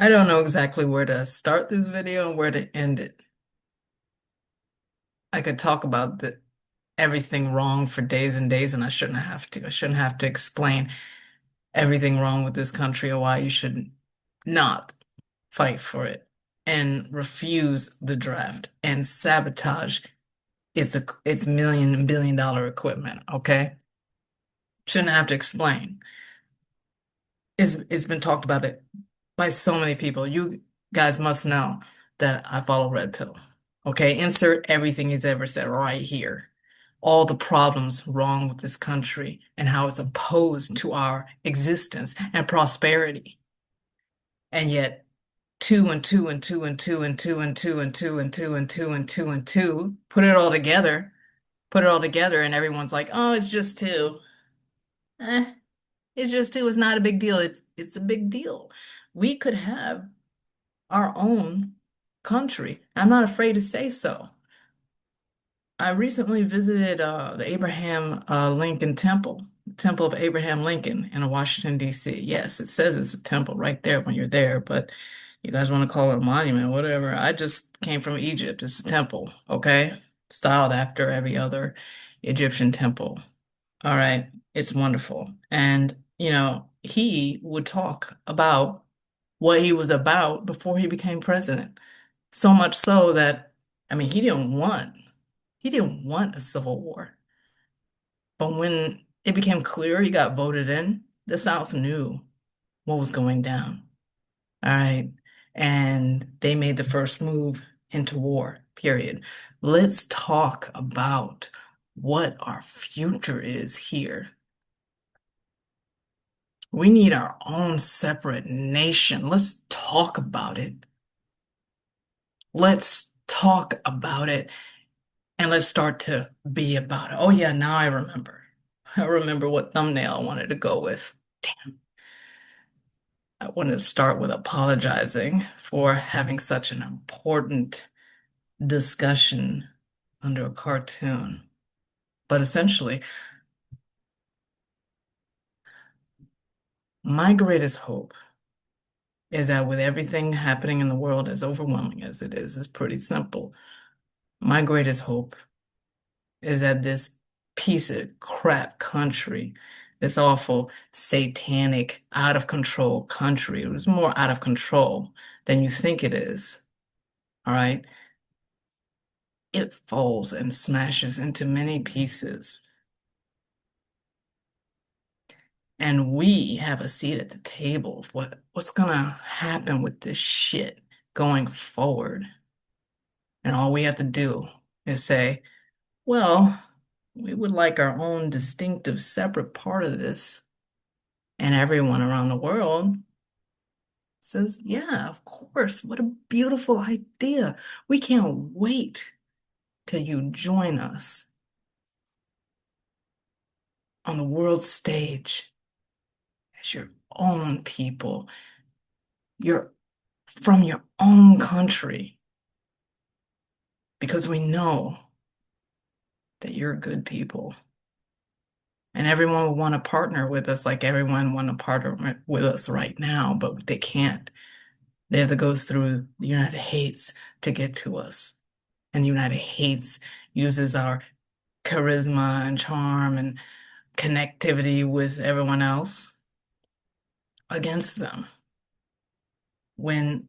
I don't know exactly where to start this video and where to end it. I could talk about everything wrong for days and days, and I shouldn't have to. I shouldn't have to explain everything wrong with this country or why you should not fight for it and refuse the draft and sabotage its million and billion dollar equipment, okay? Shouldn't have to explain. It's been talked about it by so many people. You guys must know that I follow Red Pill. Okay, insert everything he's ever said right here. All the problems wrong with this country and how it's opposed to our existence and prosperity. And yet, two and two and two and two and two and two and two and two and two and two and two, put it all together, and everyone's like, oh, it's just two. Eh, it's just two. It's not a big deal. It's a big deal. We could have our own country. I'm not afraid to say so. I recently visited the Abraham Lincoln Temple, the Temple of Abraham Lincoln in Washington, D.C. Yes, it says it's a temple right there when you're there, but you guys want to call it a monument, whatever. I just came from Egypt. It's a temple, okay? Styled after every other Egyptian temple. All right, it's wonderful. And, he would talk about what he was about before he became president. So much so that, I mean, he didn't want a civil war. But when it became clear he got voted in, the South knew what was going down. All right. And they made the first move into war, period. Let's talk about what our future is here. We need our own separate nation. Let's talk about it. Let's talk about it and let's start to be about it. Oh, yeah, now I remember. I remember what thumbnail I wanted to go with. Damn. I wanted to start with apologizing for having such an important discussion under a cartoon. But essentially, my greatest hope is that with everything happening in the world, as overwhelming as it is, it's pretty simple. My greatest hope is that this piece of crap country, this awful, satanic, out of control country, it was more out of control than you think it is, all right? It falls and smashes into many pieces. And we have a seat at the table of what's gonna happen with this shit going forward. And all we have to do is say, well, we would like our own distinctive, separate part of this. And everyone around the world says, yeah, of course. What a beautiful idea. We can't wait till you join us on the world stage as your own people. You're from your own country because we know that you're good people. And everyone will want to partner with us like everyone want to partner with us right now, but they can't. They have to go through the United States to get to us. And the United States uses our charisma and charm and connectivity with everyone else against them. When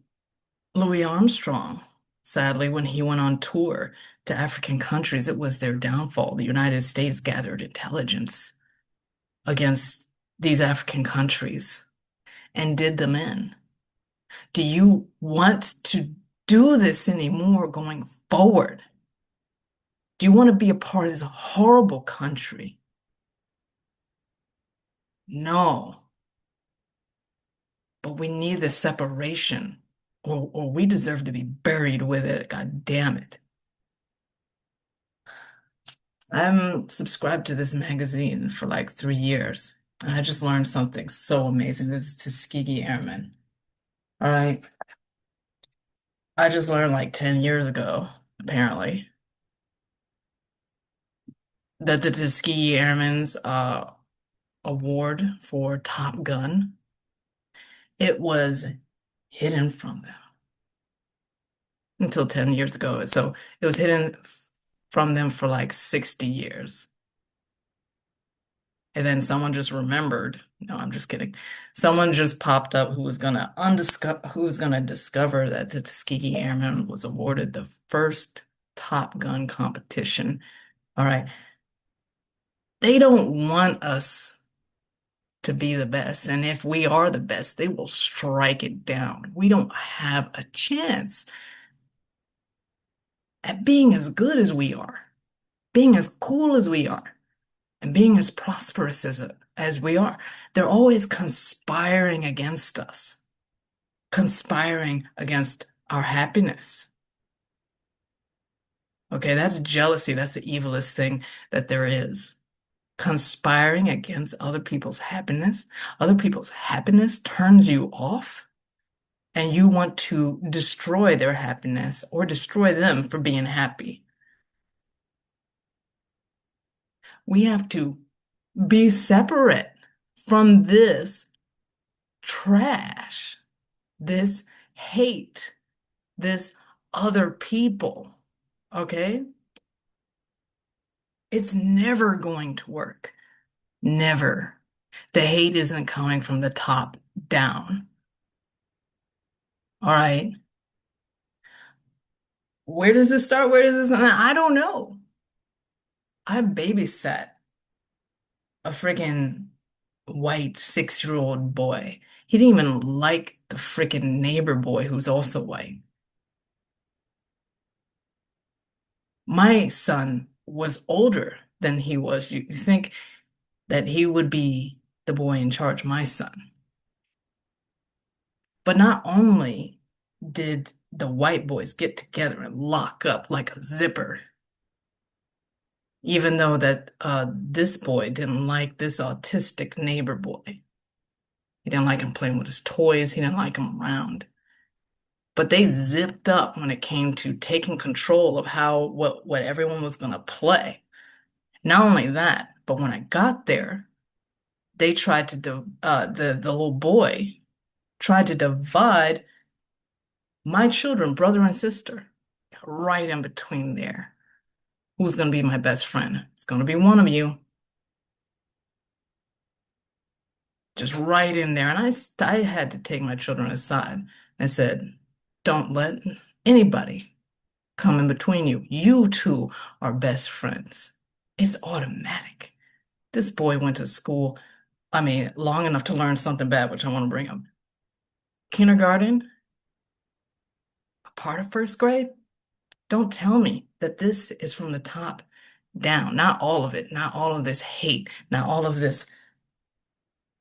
Louis Armstrong, sadly, when he went on tour to African countries, it was their downfall. The United States gathered intelligence against these African countries and did them in. Do you want to do this anymore going forward? Do you want to be a part of this horrible country? No, but we need this separation, or we deserve to be buried with it. God damn it. I'm subscribed to this magazine for like 3 years, and I just learned something so amazing. This is Tuskegee Airmen. All right. I just learned like 10 years ago, apparently, that the Tuskegee Airmen's award for Top Gun, it was hidden from them until 10 years ago. So it was hidden from them for like 60 years. And then someone just remembered. No, I'm just kidding. Someone just popped up who was gonna discover that the Tuskegee Airmen was awarded the first Top Gun competition. All right. They don't want us to be the best. And if we are the best, they will strike it down. We don't have a chance at being as good as we are, being as cool as we are, and being as prosperous as we are. They're always conspiring against us, conspiring against our happiness. Okay, that's jealousy. That's the evilest thing that there is. Conspiring against other people's happiness. Other people's happiness turns you off, and you want to destroy their happiness or destroy them for being happy. We have to be separate from this trash, this hate, this other people. Okay? It's never going to work. Never. The hate isn't coming from the top down. All right. Where does this start? Where does this end? I don't know. I babysat a freaking white 6-year-old boy. He didn't even like the freaking neighbor boy who's also white. My son was older than he was. You think that he would be the boy in charge, my son. But not only did the white boys get together and lock up like a zipper, even though that this boy didn't like this autistic neighbor boy. He didn't like him playing with his toys. He didn't like him around. But they zipped up when it came to taking control of what everyone was going to play. Not only that, but when I got there, they tried to the little boy tried to divide my children, brother and sister, right in between there. Who's going to be my best friend? It's going to be one of you, just right in there. And I had to take my children aside and said, don't let anybody come in between you. You two are best friends. It's automatic. This boy went to school, I mean, long enough to learn something bad, which I want to bring up. Kindergarten, a part of first grade. Don't tell me that this is from the top down. Not all of it, not all of this hate, not all of this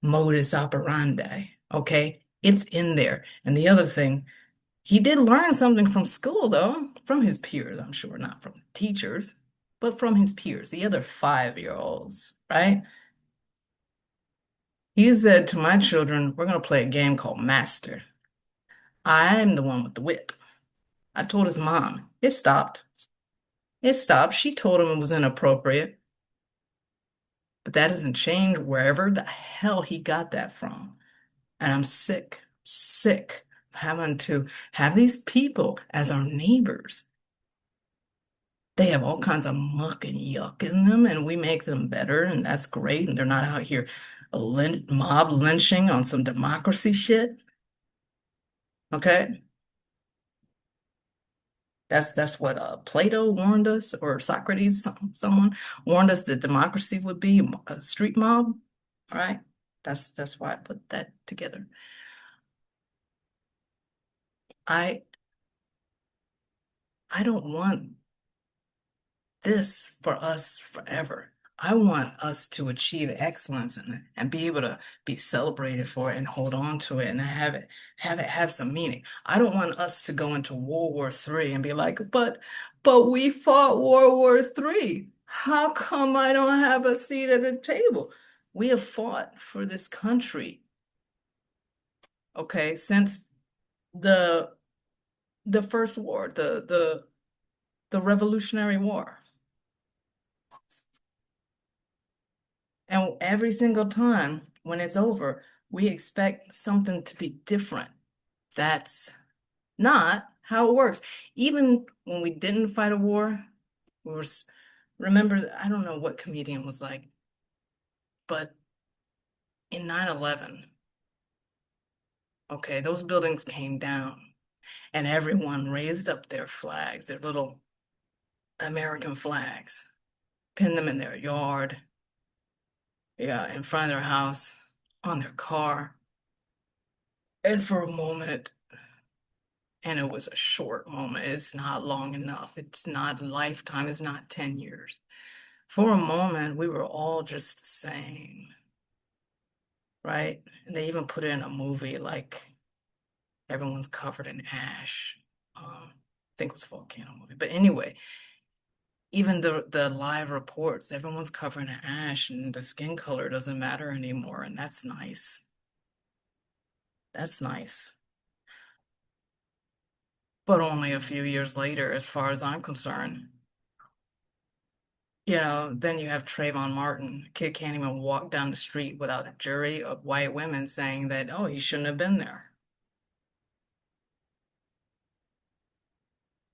modus operandi. Okay? It's in there. And the other thing, he did learn something from school, though, from his peers, I'm sure, not from teachers, but from his peers, the other 5-year-olds, right? He said to my children, we're going to play a game called Master. I'm the one with the whip. I told his mom. It stopped. It stopped. She told him it was inappropriate, but that doesn't change wherever the hell he got that from. And I'm sick of having to have these people as our neighbors. They have all kinds of muck and yuck in them, and we make them better, and that's great. And they're not out here mob lynching on some democracy shit. Okay? That's what Plato warned us, or Socrates, someone warned us that democracy would be a street mob. All right? That's why I put that together. I I don't want this for us forever. I want us to achieve excellence and be able to be celebrated for it and hold on to it and have it have some meaning. I don't want us to go into World War III and be like, but we fought World War III. How come I don't have a seat at the table? We have fought for this country, okay, since the the first war, the Revolutionary War. And every single time when it's over, we expect something to be different. That's not how it works. Even when we didn't fight a war, we were, remember, I don't know what comedian was like, but in 9/11, okay, those buildings came down and everyone raised up their flags, their little American flags, pinned them in their yard, yeah, in front of their house, on their car. And for a moment, and it was a short moment, it's not long enough, it's not a lifetime, it's not 10 years. For a moment, we were all just the same, right? And they even put it in a movie like everyone's covered in ash. I think it was a volcano movie. But anyway, even the live reports, everyone's covered in ash and the skin color doesn't matter anymore. And that's nice. That's nice. But only a few years later, as far as I'm concerned. Then you have Trayvon Martin. Kid can't even walk down the street without a jury of white women saying that, oh, he shouldn't have been there.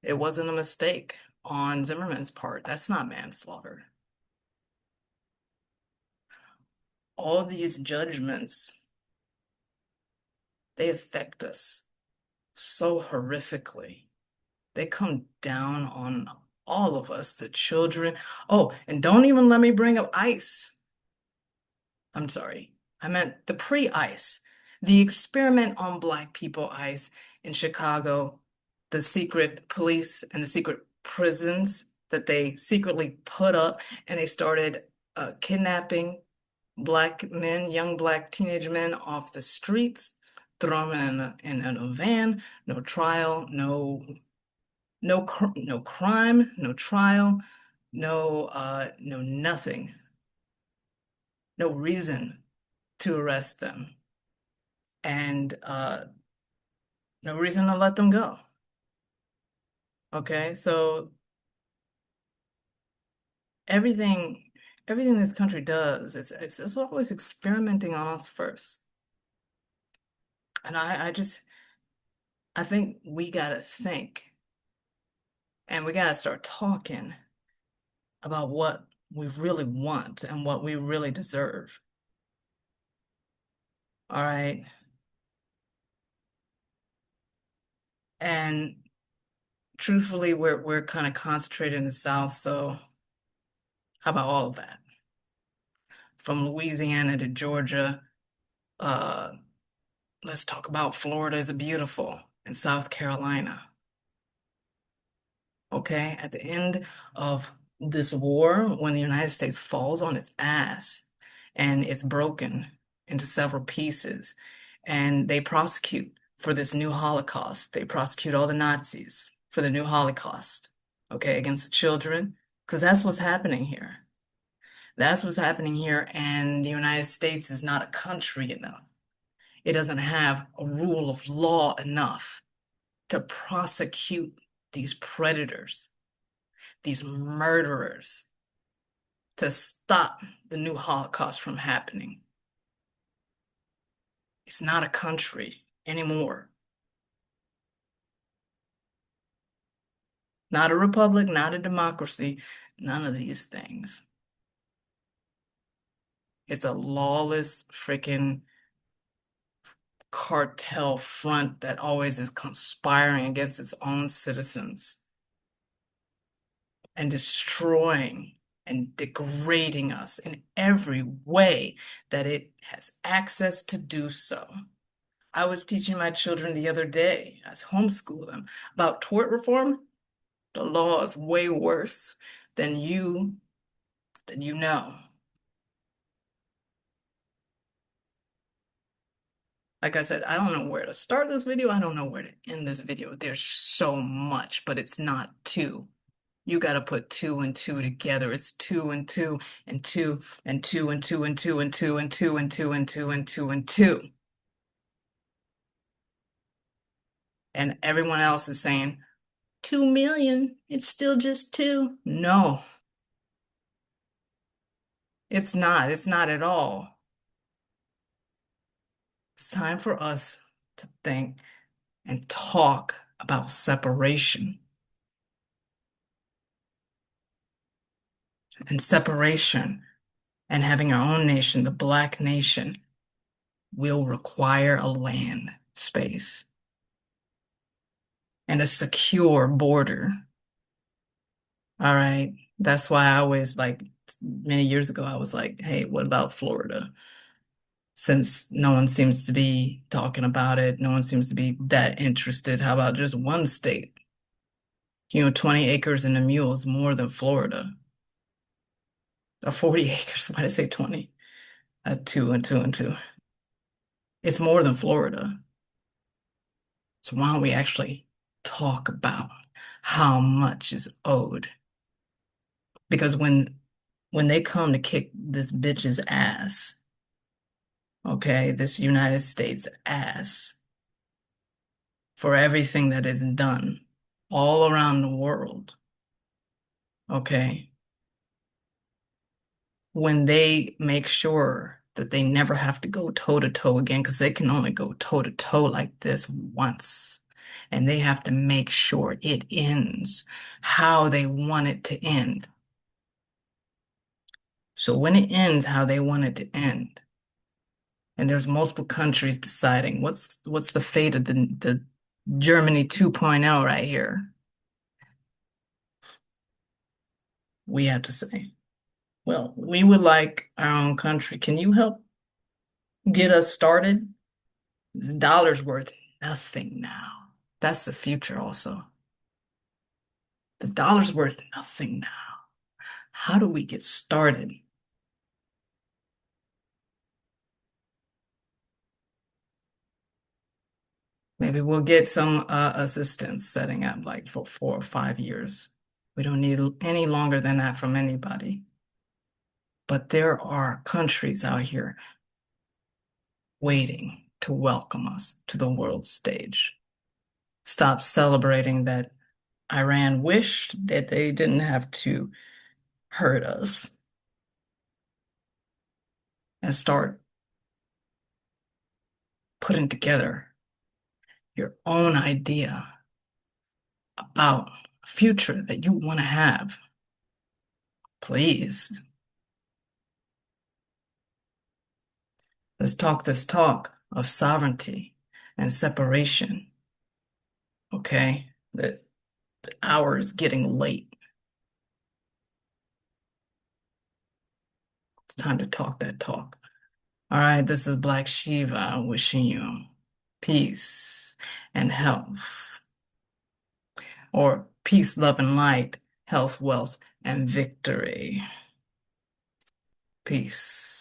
It wasn't a mistake on Zimmerman's part. That's not manslaughter. All these judgments, they affect us so horrifically. They come down on all of us, the children. Oh, and don't even let me bring up ICE. I'm sorry. I meant the pre-ICE. The experiment on Black people ICE in Chicago, the secret police and the secret prisons that they secretly put up, and they started kidnapping Black men, young Black teenage men off the streets, throw them in a van, no trial, no crime, no trial, no nothing, no reason to arrest them, and no reason to let them go. Okay, so everything everything this country does, it's always experimenting on us first. And I think we gotta think and we gotta start talking about what we really want and what we really deserve. All right. And truthfully, we're kind of concentrated in the South, so how about all of that? From Louisiana to Georgia, uh, let's talk about Florida is beautiful and South Carolina. Okay, at the end of this war, when the United States falls on its ass and it's broken into several pieces, and they prosecute for this new Holocaust, they prosecute all the Nazis for the new Holocaust, okay, against the children, because that's what's happening here. That's what's happening here, and the United States is not a country enough. It doesn't have a rule of law enough to prosecute these predators, these murderers, to stop the new Holocaust from happening. It's not a country anymore. Not a republic, not a democracy, none of these things. It's a lawless freaking cartel front that always is conspiring against its own citizens and destroying and degrading us in every way that it has access to do so. I was teaching my children the other day, I was homeschooling them, about tort reform. The law is way worse than you know. Like I said, I don't know where to start this video. I don't know where to end this video. There's so much, but it's not two. You got to put two and two together. It's two and two and two and two and two and two and two and two and two and two and two and two. And everyone else is saying 2 million. It's still just two. No, it's not. It's not at all. It's time for us to think and talk about separation. And separation and having our own nation, the Black nation, will require a land space and a secure border. All right. That's why I always like many years ago, I was like, hey, what about Florida? Since no one seems to be talking about it, no one seems to be that interested. How about just one state? 20 acres and a mule is more than Florida. Or 40 acres. Why did I say 20? Two and two and two. It's more than Florida. So why don't we actually talk about how much is owed? Because when they come to kick this bitch's ass, okay, this United States ass, for everything that is done all around the world, okay, when they make sure that they never have to go toe to toe again, because they can only go toe to toe like this once. And they have to make sure it ends how they want it to end. So when it ends how they want it to end, and there's multiple countries deciding what's the fate of the Germany 2.0 right here, we have to say, well, we would like our own country. Can you help get us started? The dollar's worth nothing now. That's the future also. The dollar's worth nothing now. How do we get started? Maybe we'll get some assistance setting up like for 4 or 5 years. We don't need any longer than that from anybody. But there are countries out here waiting to welcome us to the world stage. Stop celebrating that Iran wished that they didn't have to hurt us and start putting together your own idea about a future that you want to have. Please, let's talk this talk of sovereignty and separation. Okay? The hour is getting late. It's time to talk that talk. All right, this is Black Shiva wishing you peace and health, or peace, love, and light, health, wealth, and victory. Peace.